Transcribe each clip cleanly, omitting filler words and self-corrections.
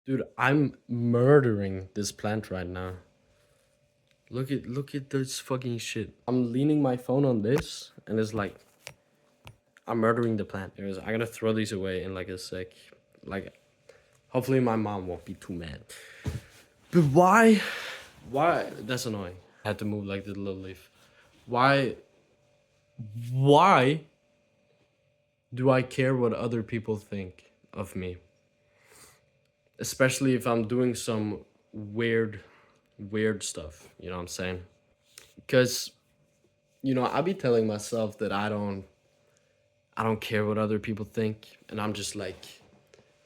Dude, I'm murdering this plant right now. Look at this fucking shit. I'm leaning my phone on this and it's like I'm murdering the plant. Anyways, I'm gonna throw these away in like a sec. Like hopefully my mom won't be too mad. But why? Why? That's annoying. I had to move like the little leaf. Why? Why do I care what other people think of me? Especially if I'm doing some weird stuff. You know what I'm saying? Because I be telling myself that I don't care what other people think, and I'm just like,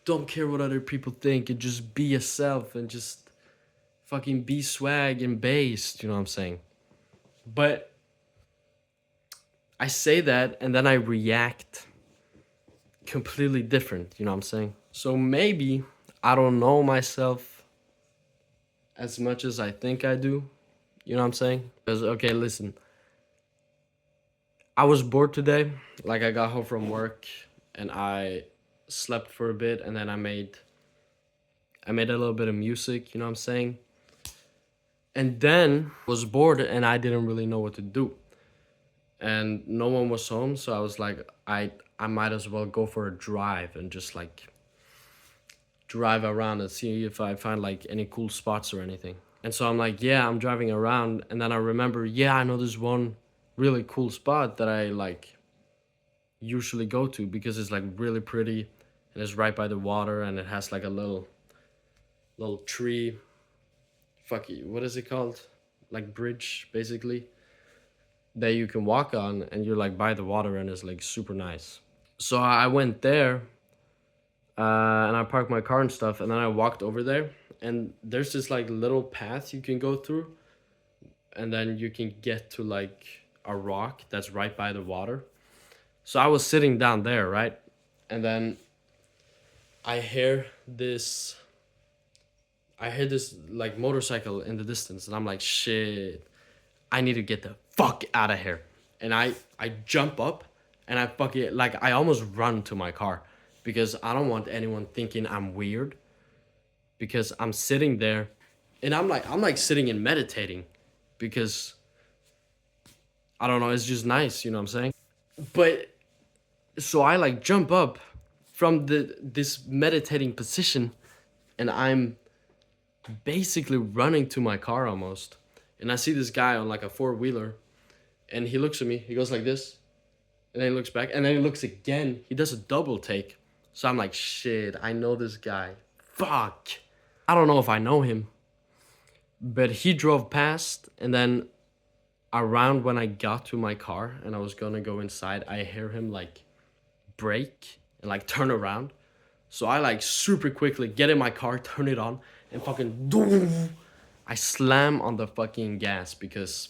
don't care what other people think and just be yourself and just fucking be swag and based. You know what I'm saying? But I say that and then I react completely different. You know what I'm saying? So maybe I don't know myself as much as I think I do. You know what I'm saying? Because okay, listen, I was bored today. Like I got home from work and I slept for a bit and then I made a little bit of music, you know what I'm saying? And then was bored and I didn't really know what to do. And no one was home, so I was like I might as well go for a drive and just like drive around and see if I find like any cool spots or anything. And so I'm like, yeah, I'm driving around and then I remember, yeah, I know this one really cool spot that I like usually go to because it's like really pretty and it's right by the water and it has like a little tree. Fuck you, what is it called? Like bridge basically that you can walk on and you're like by the water and it's like super nice. So I went there and I parked my car and stuff and then I walked over there and there's this like little path you can go through and then you can get to like a rock that's right by the water. So I was sitting down there, right? And then I hear this I hear this like motorcycle in the distance and I'm like, shit, I need to get the fuck out of here. And I jump up and I fucking like I almost run to my car because I don't want anyone thinking I'm weird because I'm sitting there and I'm like sitting and meditating because I don't know, it's just nice, you know what I'm saying? But so I like jump up from this meditating position and I'm basically running to my car almost. And I see this guy on like a four-wheeler and he looks at me. He goes like this and then he looks back and then he looks again. He does a double take. So I'm like, shit, I know this guy. Fuck. I don't know if I know him. But he drove past and then around when I got to my car and I was gonna go inside, I hear him like brake and like turn around. So I like super quickly get in my car, turn it on, and fucking I slam on the fucking gas because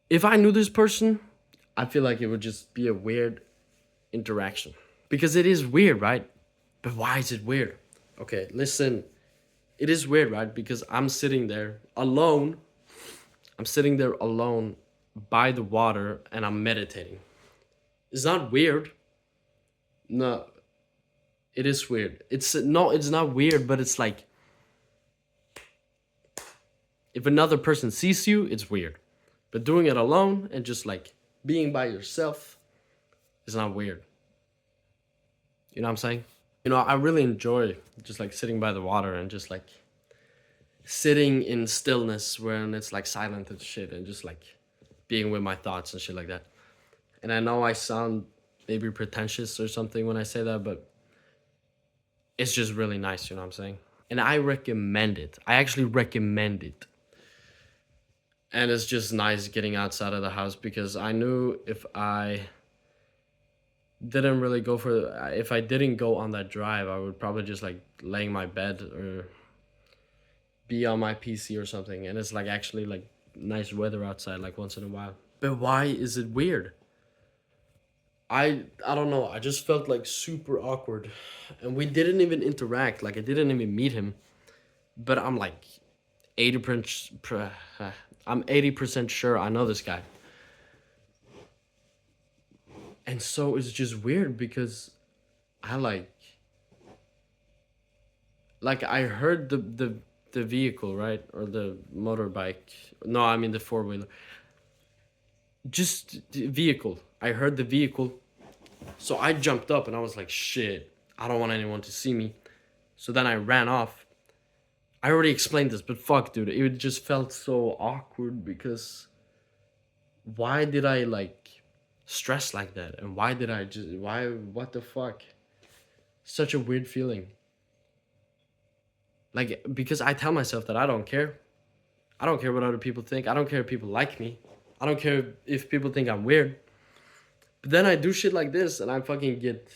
if I knew this person, I feel like it would just be a weird interaction. Because it is weird, right? But why is it weird? Okay, listen. It is weird, right? Because I'm sitting there alone. I'm sitting there alone by the water and I'm meditating. It's not weird. No, it is weird. It's no, it's not weird, but it's like if another person sees you, it's weird. But doing it alone and just like being by yourself is not weird. You know what I'm saying? I really enjoy just like sitting by the water and just like sitting in stillness when it's like silent and shit and just like being with my thoughts and shit like that. And I know I sound maybe pretentious or something when I say that, but it's just really nice, you know what I'm saying? And I recommend it. I actually recommend it. And it's just nice getting outside of the house because I knew if I didn't go on that drive, I would probably just like lay in my bed or be on my PC or something. And it's like actually like nice weather outside like once in a while. But why is it weird? I don't know. I just felt like super awkward. And we didn't even interact. Like I didn't even meet him. But I'm like 80% I'm 80% sure I know this guy. And so it's just weird because I like like I heard the vehicle, right? Or the motorbike. No, I mean the four-wheeler. Just the vehicle. I heard the vehicle. So I jumped up and I was like, shit, I don't want anyone to see me. So then I ran off. I already explained this, but fuck, dude, it just felt so awkward because why did I like stress like that? And why did I just, why, what the fuck? Such a weird feeling. Like, because I tell myself that I don't care. I don't care what other people think. I don't care if people like me. I don't care if people think I'm weird. But then I do shit like this and I get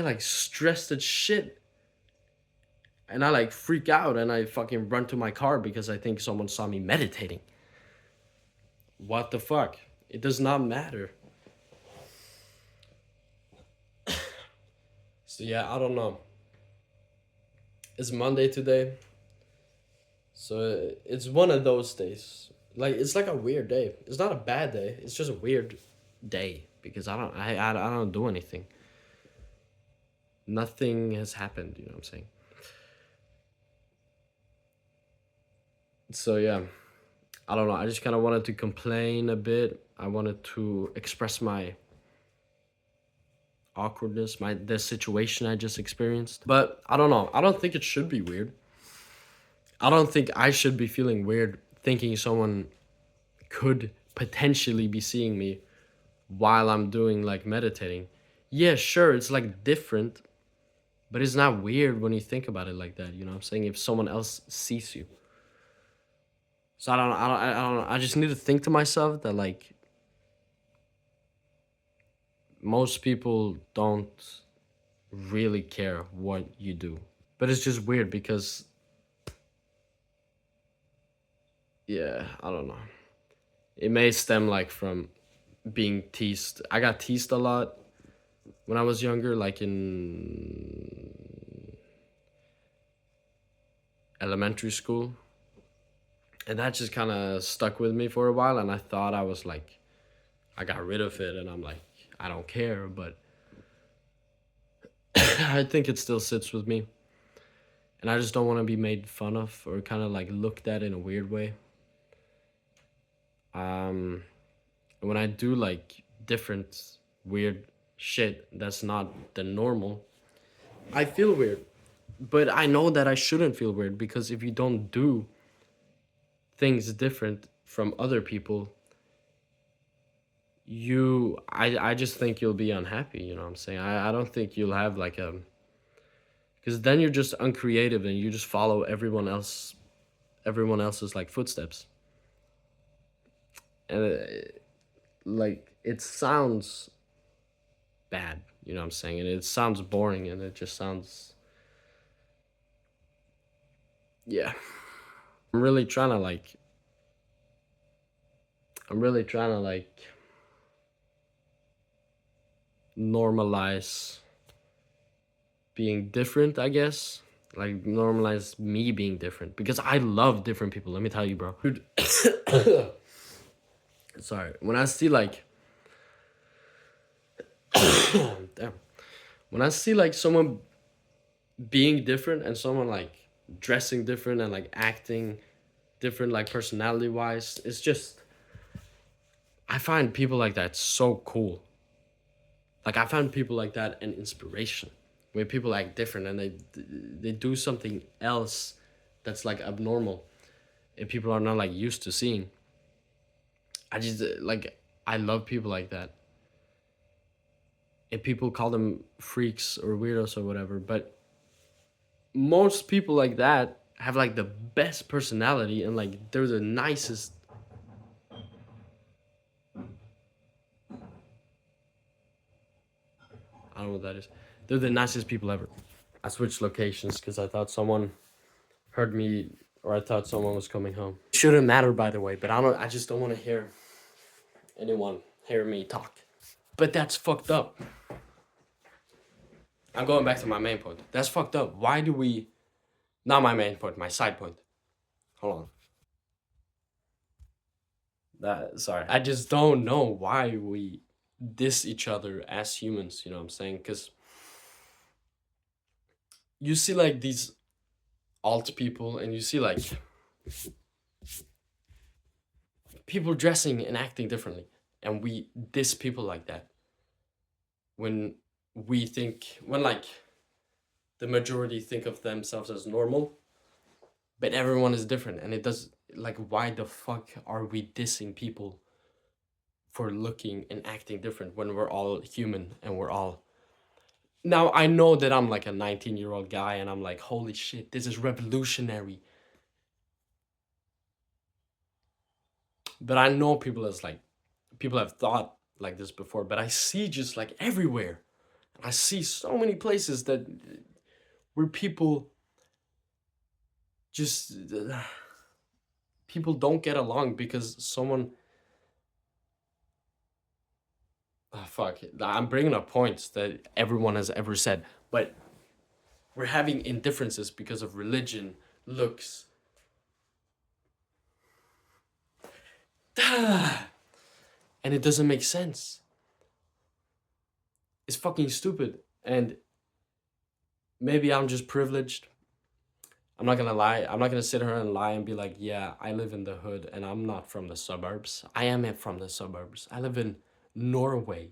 like stressed as shit. And I like freak out and I fucking run to my car because I think someone saw me meditating. What the fuck? It does not matter. So yeah, I don't know. It's Monday today. So it's one of those days. Like it's like a weird day. It's not a bad day. It's just a weird day because I don't do anything. Nothing has happened, you know what I'm saying? So yeah, I don't know. I just kind of wanted to complain a bit. I wanted to express my awkwardness, my the situation I just experienced. But I don't know. I don't think it should be weird. I don't think I should be feeling weird thinking someone could potentially be seeing me while I'm doing like meditating. Yeah, sure, it's like different, but it's not weird when you think about it like that. You know what I'm saying? If someone else sees you. So I just need to think to myself that like most people don't really care what you do. But it's just weird because yeah, I don't know. It may stem like from being teased. I got teased a lot when I was younger, like in elementary school. And that just kind of stuck with me for a while. And I thought I was like, I got rid of it. And I'm like, I don't care. But I think it still sits with me. And I just don't want to be made fun of or kind of like looked at in a weird way. Um, when I do like different weird shit that's not the normal, I feel weird. But I know that I shouldn't feel weird because if you don't do things different from other people, I just think you'll be unhappy, you know what I'm saying? I don't think you'll have like a because then you're just uncreative and you just follow everyone else's like footsteps. And like it sounds bad, you know what I'm saying? And it sounds boring and it just sounds yeah. I'm really trying to like I'm really trying to like normalize being different, I guess. Like normalize me being different because I love different people. Let me tell you, bro. Dude, sorry. When I see like, damn, when I see like someone being different and someone like dressing different and like acting different, like personality wise, it's just I find people like that so cool. Like I find people like that an inspiration. Where people act different and they do something else that's like abnormal and people are not like used to seeing. I just like I love people like that. And people call them freaks or weirdos or whatever, but most people like that have like the best personality and like they're the nicest. I don't know what that is. They're the nicest people ever. I switched locations because I thought someone heard me or I thought someone was coming home. It shouldn't matter by the way, but I just don't want to hear anyone hear me talk. But that's fucked up. I'm going back to my main point. That's fucked up. Why do we not my main point, my side point. Hold on. That sorry. I just don't know why we diss each other as humans, you know what I'm saying? Cuz you see like these alt people, and you see like people dressing and acting differently, and we diss people like that when when like the majority think of themselves as normal, but everyone is different, and it does like, why the fuck are we dissing people for looking and acting different when we're all human and we're all. Now I know that I'm like a 19-year-old guy, and I'm like, holy shit, this is revolutionary. But I know people have thought like this before, but I see just like everywhere. I see so many places that where just people don't get along because someone. Ah, fuck. I'm bringing up points that everyone has ever said, but we're having indifferences because of religion, looks. And it doesn't make sense. It's fucking stupid. And maybe I'm just privileged. I'm not gonna lie. I'm not gonna sit here and lie and be like, yeah, I live in the hood and I'm not from the suburbs. I am from the suburbs. I live in Norway.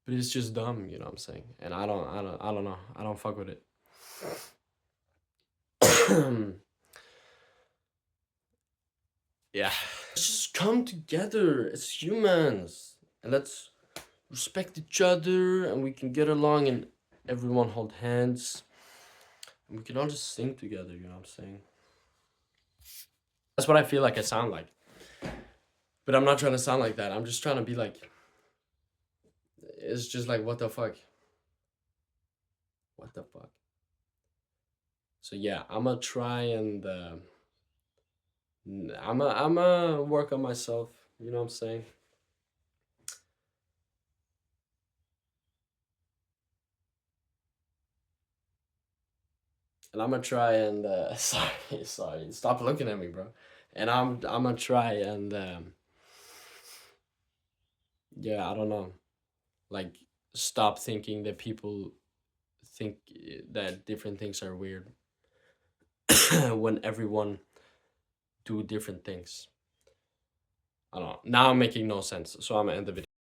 But it's just dumb, you know what I'm saying? And I don't know. I don't fuck with it. Yeah. Let's just come together as humans and let's respect each other, and we can get along, and everyone hold hands, and we can all just sing together, you know what I'm saying? That's what I feel like I sound like. But I'm not trying to sound like that. I'm just trying to be like, it's just like, what the fuck? What the fuck? So yeah, I'm gonna try and I'm gonna work on myself, you know what I'm saying? And I'm gonna try and sorry, stop looking at me, bro. And I'm gonna try and yeah, I don't know, like stop thinking that people think that different things are weird when everyone do different things. I don't know. Now I'm making no sense, so I'm gonna end the video.